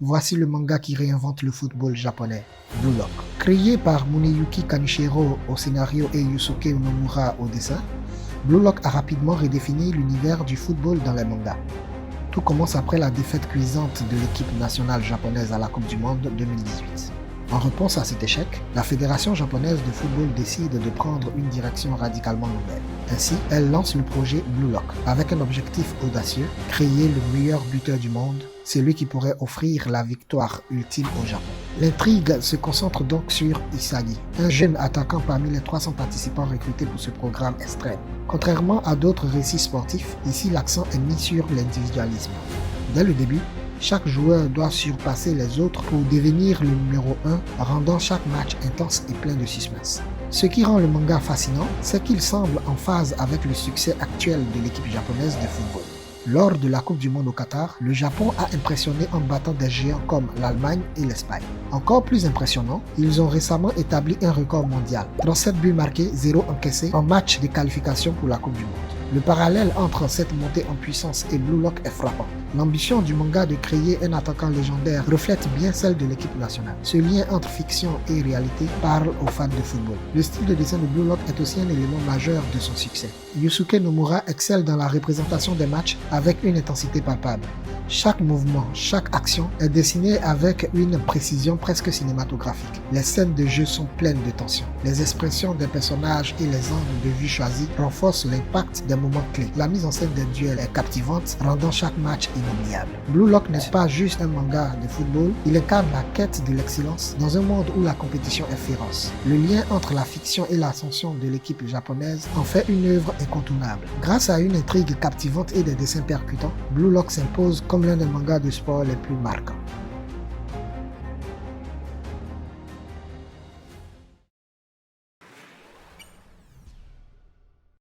Voici le manga qui réinvente le football japonais, Blue Lock. Créé par Muneyuki Kanishiro au scénario et Yusuke Nomura au dessin, Blue Lock a rapidement redéfini l'univers du football dans les mangas. Tout commence après la défaite cuisante de l'équipe nationale japonaise à la Coupe du Monde 2018. En réponse à cet échec, la Fédération japonaise de football décide de prendre une direction radicalement nouvelle. Ainsi, elle lance le projet Blue Lock avec un objectif audacieux, créer le meilleur buteur du monde, celui qui pourrait offrir la victoire ultime au Japon. L'intrigue se concentre donc sur Isagi, un jeune attaquant parmi les 300 participants recrutés pour ce programme extrême. Contrairement à d'autres récits sportifs, ici l'accent est mis sur l'individualisme. Dès le début, chaque joueur doit surpasser les autres pour devenir le numéro 1, rendant chaque match intense et plein de suspense. Ce qui rend le manga fascinant, c'est qu'il semble en phase avec le succès actuel de l'équipe japonaise de football. Lors de la Coupe du Monde au Qatar, le Japon a impressionné en battant des géants comme l'Allemagne et l'Espagne. Encore plus impressionnant, ils ont récemment établi un record mondial. 37 buts marqués, 0 encaissés en match de qualification pour la Coupe du Monde. Le parallèle entre cette montée en puissance et Blue Lock est frappant. L'ambition du manga de créer un attaquant légendaire reflète bien celle de l'équipe nationale. Ce lien entre fiction et réalité parle aux fans de football. Le style de dessin de Blue Lock est aussi un élément majeur de son succès. Yusuke Nomura excelle dans la représentation des matchs avec une intensité palpable. Chaque mouvement, chaque action est dessinée avec une précision presque cinématographique. Les scènes de jeu sont pleines de tension. Les expressions des personnages et les angles de vue choisis renforcent l'impact des moments clés. La mise en scène des duels est captivante, rendant chaque match inoubliable. Blue Lock n'est pas juste un manga de football, il incarne la quête de l'excellence dans un monde où la compétition est féroce. Le lien entre la fiction et l'ascension de l'équipe japonaise en fait une œuvre incontournable. Grâce à une intrigue captivante et des dessins percutants, Blue Lock s'impose comme l'un des mangas de sport les plus marquants.